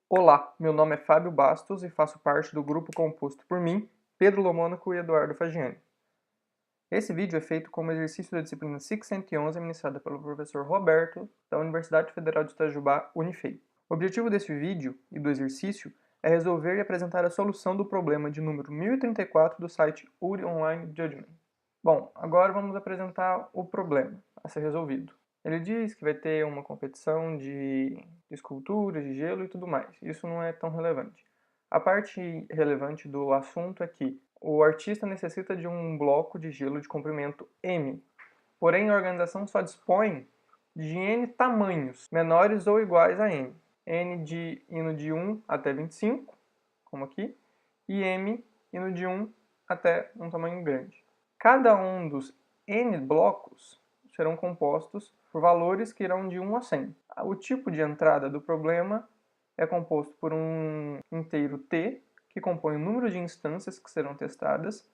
Olá, meu nome é Fábio Bastos e faço parte do grupo composto por mim, Pedro Lomônaco e Eduardo Fagiani. Esse vídeo é feito como exercício da disciplina SIC 111, ministrada pelo professor Roberto, da Universidade Federal de Itajubá, Unifei. O objetivo desse vídeo e do exercício é resolver e apresentar a solução do problema de número 1034 do site URI Online Judgment. Bom, agora vamos apresentar o problema a ser resolvido. Ele diz que vai ter uma competição de esculturas, de gelo e tudo mais. Isso não é tão relevante. A parte relevante do assunto é que o artista necessita de um bloco de gelo de comprimento M. Porém, a organização só dispõe de N tamanhos, menores ou iguais a N. N indo de 1 até 25, como aqui, e M indo de 1 até um tamanho grande. Cada um dos N blocos serão compostos por valores que irão de 1 a 100. O tipo de entrada do problema é composto por um inteiro T, que compõe o número de instâncias que serão testadas.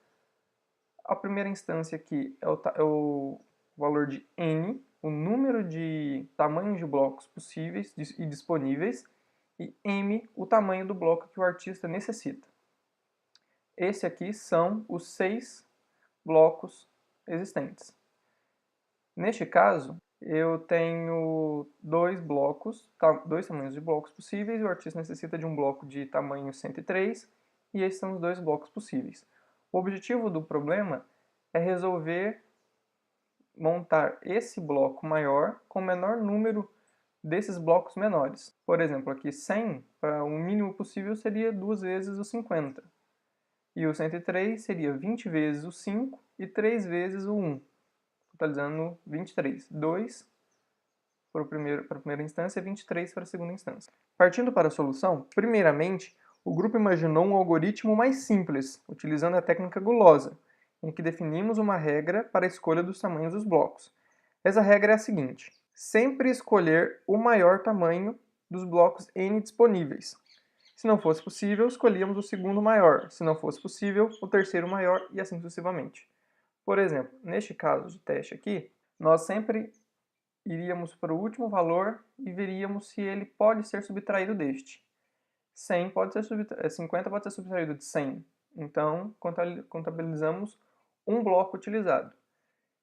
A primeira instância aqui é o valor de N, o número de tamanhos de blocos possíveis e disponíveis, e M, o tamanho do bloco que o artista necessita. Esse aqui são os 6 blocos existentes. Neste caso, eu tenho dois tamanhos de blocos possíveis, e o artista necessita de um bloco de tamanho 103, e esses são os dois blocos possíveis. O objetivo do problema é resolver montar esse bloco maior com o menor número desses blocos menores. Por exemplo, aqui 100, para o mínimo possível, seria 2 vezes o 50. E o 103 seria 20 vezes o 5 e 3 vezes o 1, totalizando 23. 2 para a primeira instância e 23 para a segunda instância. Partindo para a solução, primeiramente, o grupo imaginou um algoritmo mais simples, utilizando a técnica gulosa, em que definimos uma regra para a escolha dos tamanhos dos blocos. Essa regra é a seguinte: sempre escolher o maior tamanho dos blocos N disponíveis. Se não fosse possível, escolhíamos o segundo maior. Se não fosse possível, o terceiro maior e assim sucessivamente. Por exemplo, neste caso de teste aqui, nós sempre iríamos para o último valor e veríamos se ele pode ser subtraído deste. 50 pode ser subtraído de 100. Então, contabilizamos um bloco utilizado.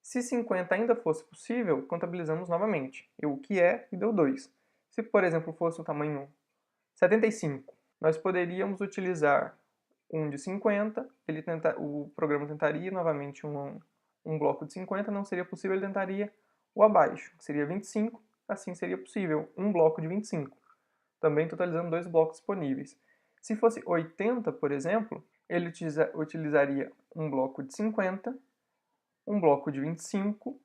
Se 50 ainda fosse possível, contabilizamos novamente. O que é e deu 2. Se, por exemplo, fosse o tamanho 75, nós poderíamos utilizar um de 50, o programa tentaria novamente um bloco de 50, não seria possível, ele tentaria o abaixo, que seria 25, assim seria possível um bloco de 25, também totalizando dois blocos disponíveis. Se fosse 80, por exemplo, ele utilizaria um bloco de 50, um bloco de 25,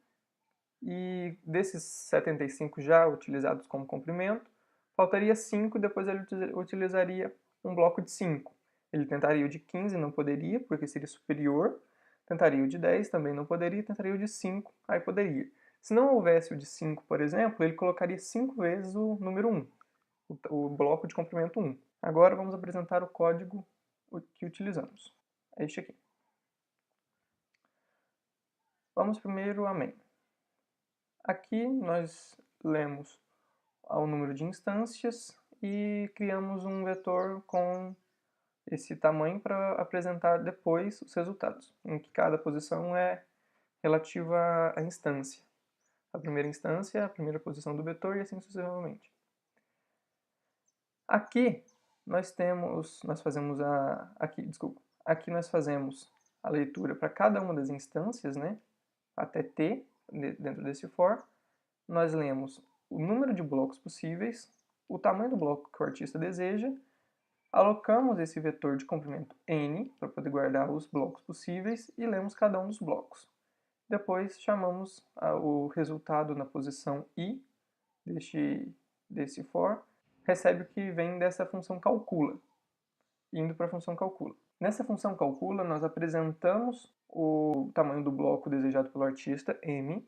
e desses 75 já utilizados como comprimento, faltaria 5 e depois ele utilizaria um bloco de 5. Ele tentaria o de 15, não poderia, porque seria superior. Tentaria o de 10, também não poderia. Tentaria o de 5, aí poderia. Se não houvesse o de 5, por exemplo, ele colocaria 5 vezes o número 1, o bloco de comprimento 1. Agora vamos apresentar o código que utilizamos. É este aqui. Vamos primeiro a main. Aqui nós lemos o número de instâncias e criamos um vetor com esse tamanho para apresentar depois os resultados, em que cada posição é relativa à instância. A primeira instância, a primeira posição do vetor e assim sucessivamente. Aqui nós fazemos aqui nós fazemos a leitura para cada uma das instâncias, né, até t, dentro desse for. Nós lemos o número de blocos possíveis, o tamanho do bloco que o artista deseja, alocamos esse vetor de comprimento n para poder guardar os blocos possíveis e lemos cada um dos blocos. Depois chamamos o resultado na posição i desse for, recebe o que vem dessa função calcula, indo para a função calcula. Nessa função calcula, nós apresentamos o tamanho do bloco desejado pelo artista, m,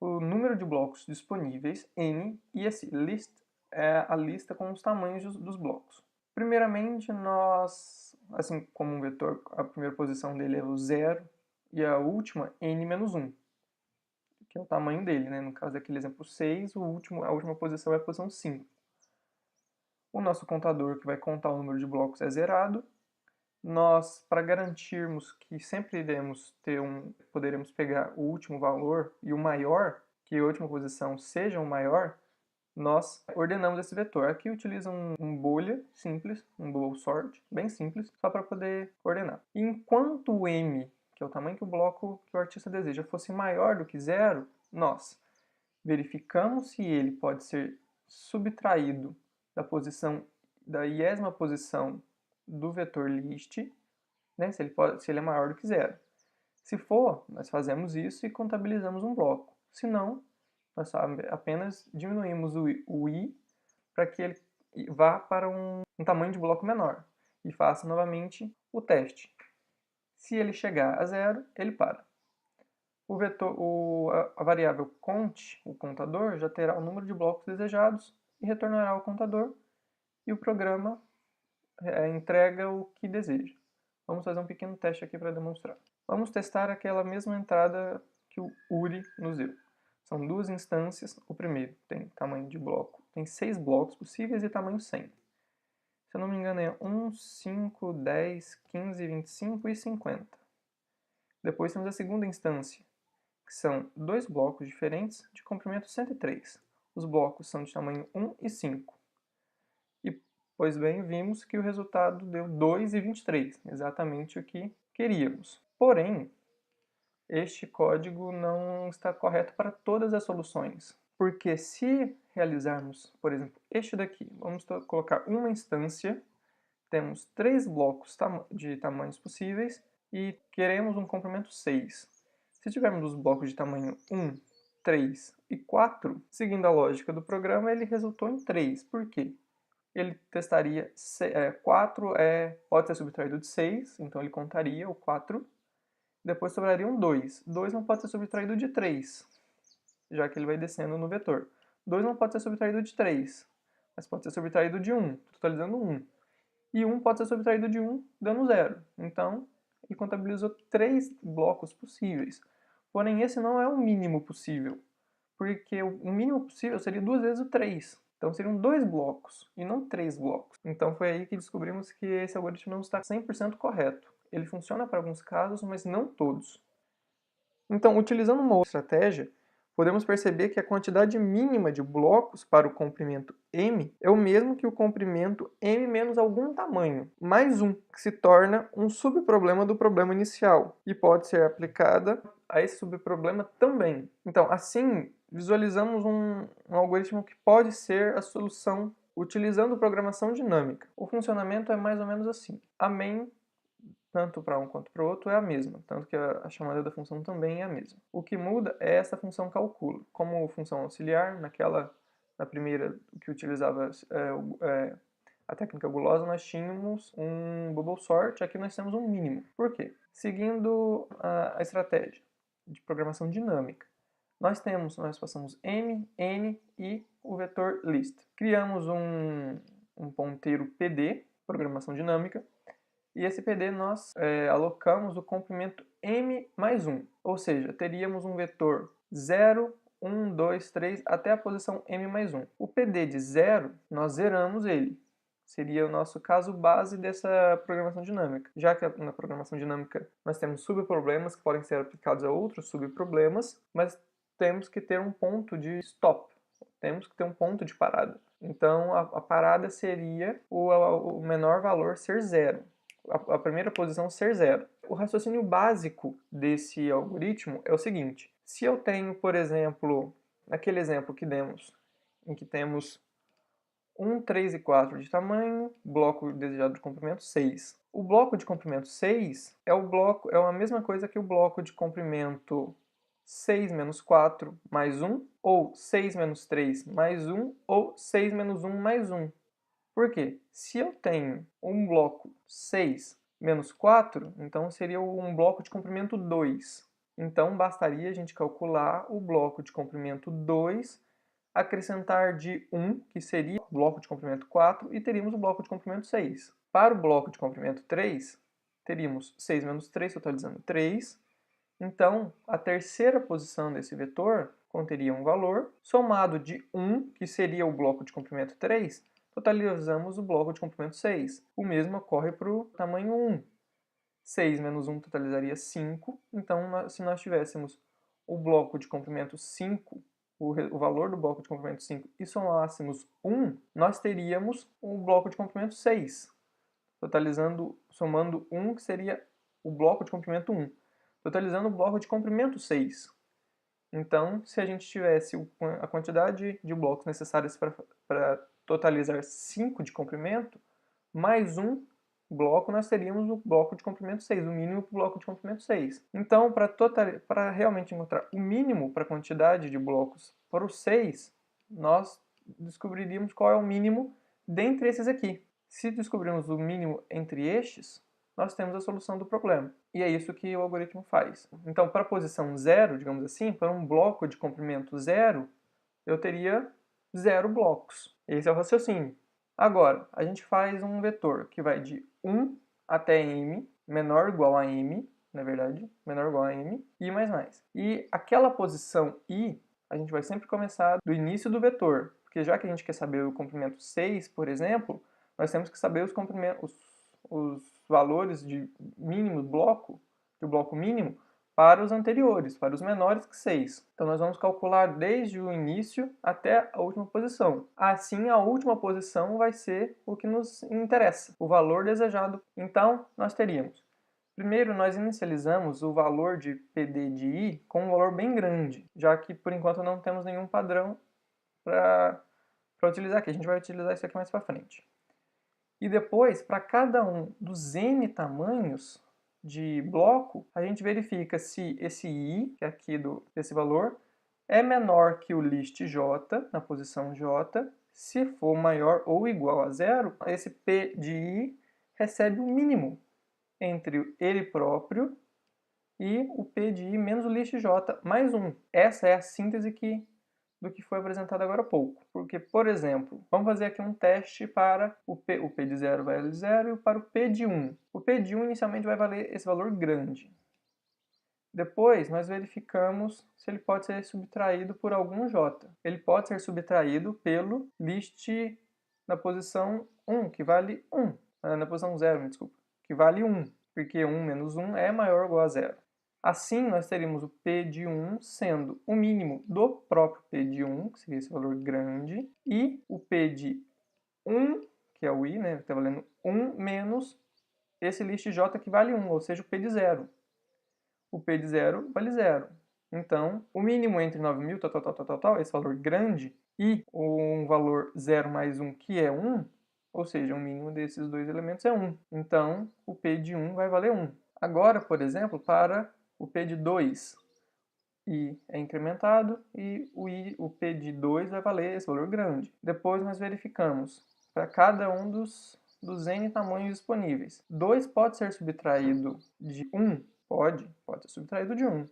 o número de blocos disponíveis, n, e esse list é a lista com os tamanhos dos blocos. Primeiramente, nós, assim como um vetor, a primeira posição dele é o 0 e a última, n-1, que é o tamanho dele, né? No caso daquele exemplo 6, a última posição é a posição 5. O nosso contador, que vai contar o número de blocos, é zerado. Nós, para garantirmos que sempre poderemos pegar o último valor e o maior, que a última posição seja o maior, nós ordenamos esse vetor. Aqui utiliza um boolean simples, um boolean sort, bem simples, só para poder ordenar. E enquanto o m, que é o tamanho que o bloco que o artista deseja, fosse maior do que zero, nós verificamos se ele pode ser subtraído da 10ª posição do vetor list, né, se ele é maior do que zero. Se for, nós fazemos isso e contabilizamos um bloco. Se não, nós apenas diminuímos o i para que ele vá para um tamanho de bloco menor e faça novamente o teste. Se ele chegar a zero, ele para. A variável cont, o contador, já terá o número de blocos desejados e retornará ao contador, e o programa entrega o que deseja. Vamos fazer um pequeno teste aqui para demonstrar. Vamos testar aquela mesma entrada que o URI nos deu. São duas instâncias. O primeiro tem tamanho de bloco, tem 6 blocos possíveis e tamanho 100. Se eu não me engano é 1, 5, 10, 15, 25 e 50. Depois temos a segunda instância, que são 2 blocos diferentes de comprimento 103. Os blocos são de tamanho 1 e 5. E, pois bem, vimos que o resultado deu 2 e 23, exatamente o que queríamos. Porém, este código não está correto para todas as soluções. Porque se realizarmos, por exemplo, este daqui, vamos colocar uma instância, temos 3 blocos de tamanhos possíveis e queremos um comprimento 6. Se tivermos os blocos de tamanho 1, 3 e 4, seguindo a lógica do programa, ele resultou em 3. Por quê? Ele testaria 4 pode ser subtraído de 6, então ele contaria o 4. Depois sobraria um 2. 2 não pode ser subtraído de 3, já que ele vai descendo no vetor. 2 não pode ser subtraído de 3, mas pode ser subtraído de 1, totalizando 1. E 1 pode ser subtraído de 1, dando 0. Então, ele contabilizou 3 blocos possíveis. Porém, esse não é o mínimo possível, porque o mínimo possível seria 2 vezes o 3. Então, seriam 2 blocos, e não 3 blocos. Então, foi aí que descobrimos que esse algoritmo não está 100% correto. Ele funciona para alguns casos, mas não todos. Então, utilizando uma outra estratégia, podemos perceber que a quantidade mínima de blocos para o comprimento m é o mesmo que o comprimento m menos algum tamanho, mais 1, que se torna um subproblema do problema inicial, e pode ser aplicada a esse subproblema também. Então, assim, visualizamos um algoritmo que pode ser a solução utilizando programação dinâmica. O funcionamento é mais ou menos assim. A main, tanto para um quanto para o outro, é a mesma, tanto que a chamada da função também é a mesma. O que muda é essa função calcula. Como função auxiliar, na primeira que utilizava a técnica gulosa, nós tínhamos um bubble sort, aqui nós temos um mínimo. Por quê? Seguindo a estratégia de programação dinâmica, nós passamos m, n e o vetor list. Criamos um ponteiro PD, programação dinâmica, e esse PD nós alocamos o comprimento m mais 1, ou seja, teríamos um vetor 0, 1, 2, 3, até a posição m mais 1. O PD de 0, nós zeramos ele. Seria o nosso caso base dessa programação dinâmica. Já que na programação dinâmica nós temos subproblemas que podem ser aplicados a outros subproblemas, mas temos que ter um ponto de stop, temos que ter um ponto de parada. Então a parada seria o menor valor ser 0. A primeira posição ser 0. O raciocínio básico desse algoritmo é o seguinte: se eu tenho, por exemplo, naquele exemplo que demos, em que temos 1, 3 e 4 de tamanho, bloco desejado de comprimento 6. O bloco de comprimento 6 é a mesma coisa que o bloco de comprimento 6 menos 4 mais 1, ou 6 menos 3 mais 1, ou 6 menos 1 mais 1. Por quê? Se eu tenho um bloco 6 menos 4, então seria um bloco de comprimento 2. Então bastaria a gente calcular o bloco de comprimento 2, acrescentar de 1, que seria o bloco de comprimento 4, e teríamos o bloco de comprimento 6. Para o bloco de comprimento 3, teríamos 6 menos 3, totalizando 3. Então, a terceira posição desse vetor conteria um valor, somado de 1, que seria o bloco de comprimento 3, totalizamos o bloco de comprimento 6. O mesmo ocorre para o tamanho 1. 6 menos 1 totalizaria 5, então se nós tivéssemos o bloco de comprimento 5, o valor do bloco de comprimento 5, e somássemos 1, nós teríamos o bloco de comprimento 6, somando 1, que seria o bloco de comprimento 1, totalizando o bloco de comprimento 6. Então, se a gente tivesse a quantidade de blocos necessários para totalizar 5 de comprimento, mais um bloco, nós teríamos o bloco de comprimento 6, o mínimo para o bloco de comprimento 6. Então, para realmente encontrar o mínimo para a quantidade de blocos para o 6, nós descobriríamos qual é o mínimo dentre esses aqui. Se descobrirmos o mínimo entre estes, nós temos a solução do problema. E é isso que o algoritmo faz. Então, para a posição 0, digamos assim, para um bloco de comprimento 0, eu teria 0 blocos. Esse é o raciocínio. Agora, a gente faz um vetor que vai de 1 até m, menor ou igual a m, na verdade, menor ou igual a m, i mais mais. E aquela posição i, a gente vai sempre começar do início do vetor, porque já que a gente quer saber o comprimento 6, por exemplo, nós temos que saber os valores de mínimo bloco, de bloco mínimo, para os anteriores, para os menores que 6. Então nós vamos calcular desde o início até a última posição. Assim, a última posição vai ser o que nos interessa, o valor desejado. Então, nós teríamos, primeiro nós inicializamos o valor de PD de I com um valor bem grande, já que por enquanto não temos nenhum padrão para utilizar aqui. A gente vai utilizar isso aqui mais para frente. E depois, para cada um dos N tamanhos de bloco, a gente verifica se esse I, que é aqui desse valor, é menor que o list J, na posição J. Se for maior ou igual a zero, esse P de I recebe o mínimo entre ele próprio e o P de I menos o list J mais 1. Essa é a síntese do que foi apresentado agora há pouco. Porque, por exemplo, vamos fazer aqui um teste para o P de 0 vale 0 e para o P de 1. O P de 1 inicialmente vai valer esse valor grande. Depois, nós verificamos se ele pode ser subtraído por algum J. Ele pode ser subtraído pelo list na posição 1, que vale 1. Na posição 0, me desculpa, que vale 1, porque 1 menos 1 é maior ou igual a 0. Assim, nós teríamos o P de 1 sendo o mínimo do próprio P de 1, que seria esse valor grande, e o P de 1, que é o I, né, que está valendo 1, menos esse list J que vale 1, ou seja, o P de 0. O P de 0 vale 0. Então, o mínimo entre 9.000, esse valor grande, e um valor 0 mais 1, que é 1, ou seja, o mínimo desses dois elementos é 1. Então, o P de 1 vai valer 1. Agora, por exemplo, para o P de 2, I é incrementado e o P de 2 vai valer esse valor grande. Depois nós verificamos para cada um dos N tamanhos disponíveis. 2 pode ser subtraído de 1? Pode ser subtraído de 1,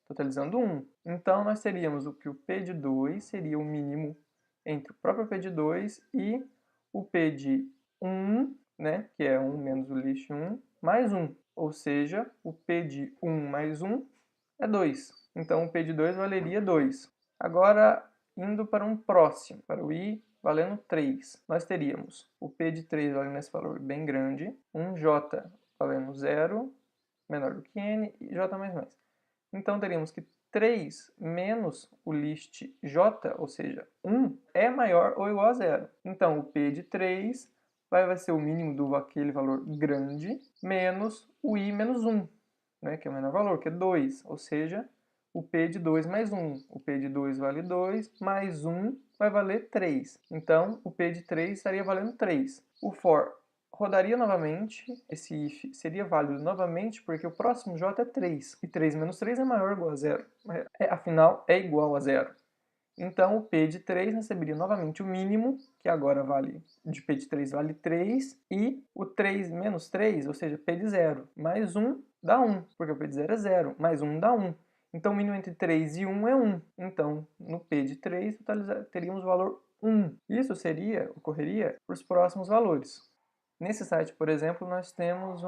totalizando 1. Então nós teríamos que o P de 2 seria o mínimo entre o próprio P de 2 e o P de 1, né, que é 1 menos o list 1, mais 1. Ou seja, o P de 1 mais 1 é 2. Então, o P de 2 valeria 2. Agora, indo para um próximo, para o I valendo 3, nós teríamos o P de 3 valendo esse valor bem grande, um J valendo 0, menor do que N, e J mais mais. Então, teríamos que 3 menos o list J, ou seja, 1, é maior ou igual a 0. Então, o P de 3 vai ser o mínimo daquele valor grande, menos o I menos 1, né, que é o menor valor, que é 2, ou seja, o P de 2 mais 1. O P de 2 vale 2, mais 1 vai valer 3. Então, o P de 3 estaria valendo 3. O for rodaria novamente, esse if seria válido novamente, porque o próximo J é 3. E 3 menos 3 é maior ou igual a 0. Afinal, é igual a 0. Então, o P de 3 receberia novamente o mínimo, que agora de P de 3 vale 3, e o 3 menos 3, ou seja, P de 0, mais 1 dá 1, porque o P de 0 é 0, mais 1 dá 1. Então, o mínimo entre 3 e 1 é 1. Então, no P de 3, teríamos o valor 1. Isso ocorreria para os próximos valores. Nesse site, por exemplo, nós temos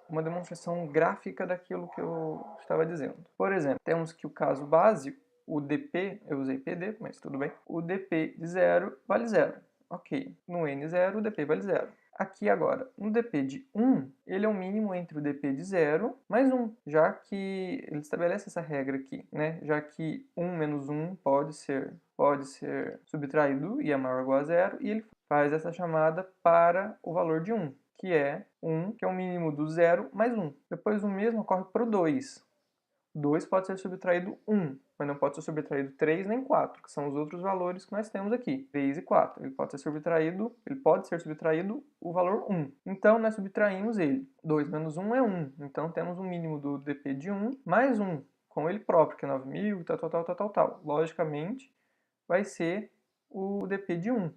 uma demonstração gráfica daquilo que eu estava dizendo. Por exemplo, temos que o caso básico, o dp, eu usei pd, mas tudo bem, o dp de 0 vale 0. Ok. No N0, o dp vale 0. Aqui agora, no dp de 1, ele é o mínimo entre o dp de 0 mais 1, já que ele estabelece essa regra aqui, né? Já que 1 menos 1 pode ser subtraído e é maior ou igual a 0, e ele faz essa chamada para o valor de 1, que é 1, que é o mínimo do 0 mais 1. Depois o mesmo ocorre para o 2. 2 pode ser subtraído 1, mas não pode ser subtraído 3 nem 4, que são os outros valores que nós temos aqui, 3 e 4. Ele pode ser subtraído o valor 1. Então, nós subtraímos ele. 2 menos 1 é 1. Então, temos um mínimo do dp de 1 mais 1, com ele próprio, que é 9.000, tal. Logicamente, vai ser o dp de 1,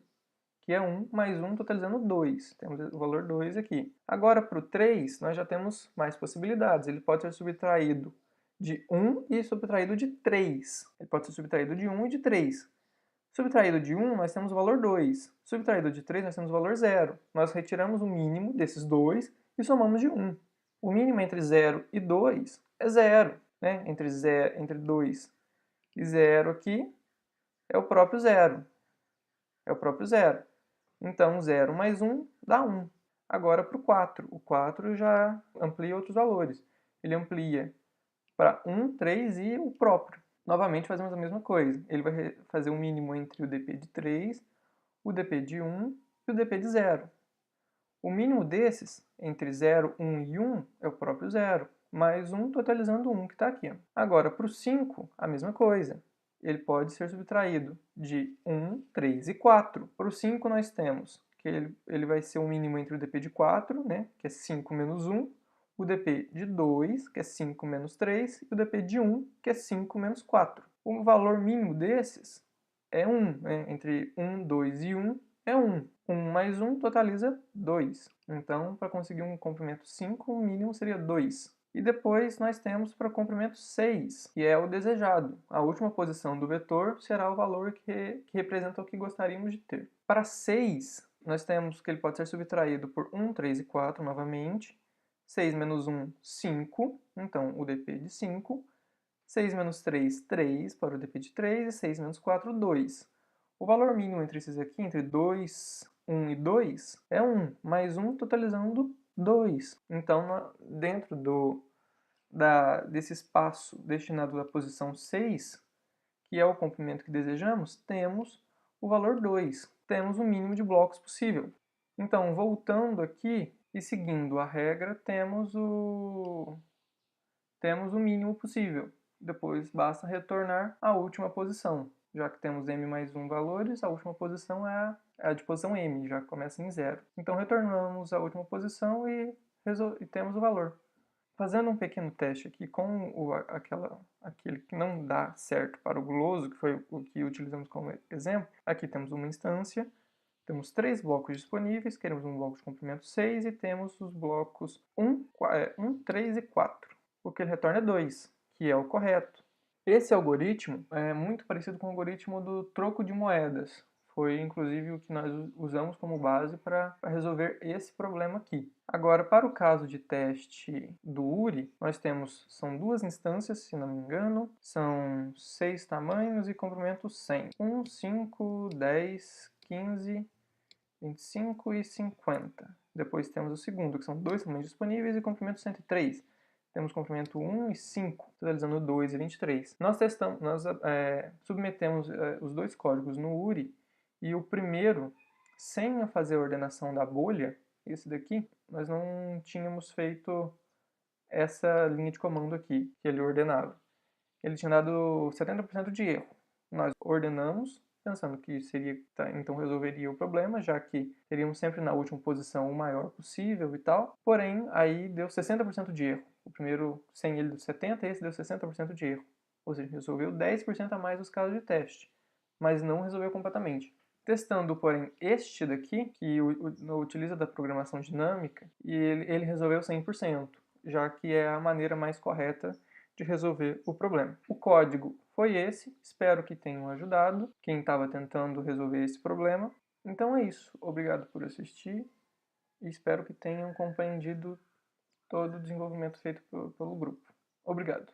que é 1 mais 1, totalizando 2. Temos o valor 2 aqui. Agora, para o 3, nós já temos mais possibilidades. Ele pode ser subtraído de 1 e subtraído de 3. Ele pode ser subtraído de 1 e de 3. Subtraído de 1, nós temos o valor 2. Subtraído de 3, nós temos o valor 0. Nós retiramos o mínimo desses dois e somamos de 1. O mínimo entre 0 e 2 é 0. Né? Entre 2 e 0 aqui é o próprio 0. É o próprio 0. Então, 0 mais 1 dá 1. Agora, para o 4. O 4 já amplia outros valores. Ele amplia para 1, 3 e o próprio. Novamente fazemos a mesma coisa. Ele vai fazer um mínimo entre o dp de 3, o dp de 1 e o dp de 0. O mínimo desses, entre 0, 1 e 1, é o próprio 0, mais 1 totalizando 1, que está aqui. Agora, para o 5, a mesma coisa. Ele pode ser subtraído de 1, 3 e 4. Para o 5, nós temos que ele vai ser o mínimo entre o dp de 4, né, que é 5 menos 1, o dp de 2, que é 5 menos 3, e o dp de 1, que é 5 menos 4. O valor mínimo desses é 1, né? Entre 1, 2 e 1 é 1. 1 mais 1 totaliza 2. Então, para conseguir um comprimento 5, o mínimo seria 2. E depois nós temos para o comprimento 6, que é o desejado. A última posição do vetor será o valor que representa o que gostaríamos de ter. Para 6, nós temos que ele pode ser subtraído por 1, 3 e 4 novamente. 6 menos 1, 5. Então, o dp de 5. 6 menos 3, 3 para o dp de 3. E 6 menos 4, 2. O valor mínimo entre esses aqui, entre 2, 1 e 2, é 1, mais 1 totalizando 2. Então, dentro desse espaço destinado à posição 6, que é o comprimento que desejamos, temos o valor 2. Temos o mínimo de blocos possível. Então, voltando aqui e seguindo a regra, temos o mínimo possível. Depois basta retornar à última posição. Já que temos m mais 1 valores, a última posição é a de posição m, já começa em 0. Então retornamos à última posição e temos o valor. Fazendo um pequeno teste aqui com aquele que não dá certo para o guloso, que foi o que utilizamos como exemplo, aqui temos uma instância, temos 3 blocos disponíveis, queremos um bloco de comprimento 6 e temos os blocos 1, 3 e 4. O que ele retorna é 2, que é o correto. Esse algoritmo é muito parecido com o algoritmo do troco de moedas. Foi inclusive o que nós usamos como base para resolver esse problema aqui. Agora, para o caso de teste do URI, são 2 instâncias, se não me engano, são 6 tamanhos e comprimento 100. 1, 5, 10, 15, 25 e 50. Depois temos o segundo, que são 2 tamanhos disponíveis e comprimento 103. Temos comprimento 1 e 5, totalizando 2 e 23. Nós submetemos os dois códigos no URI, e o primeiro, sem fazer a ordenação da bolha, esse daqui, nós não tínhamos feito essa linha de comando aqui, que ele ordenava. Ele tinha dado 70% de erro. Nós ordenamos, pensando que então resolveria o problema, já que teríamos sempre na última posição o maior possível e tal. Porém, aí deu 60% de erro. O primeiro, sem ele, deu 70%, esse deu 60% de erro. Ou seja, resolveu 10% a mais os casos de teste, mas não resolveu completamente. Testando, porém, este daqui, que utiliza da programação dinâmica, e ele resolveu 100%, já que é a maneira mais correta de resolver o problema. O código foi esse, espero que tenham ajudado quem estava tentando resolver esse problema. Então é isso, obrigado por assistir e espero que tenham compreendido todo o desenvolvimento feito pelo grupo. Obrigado.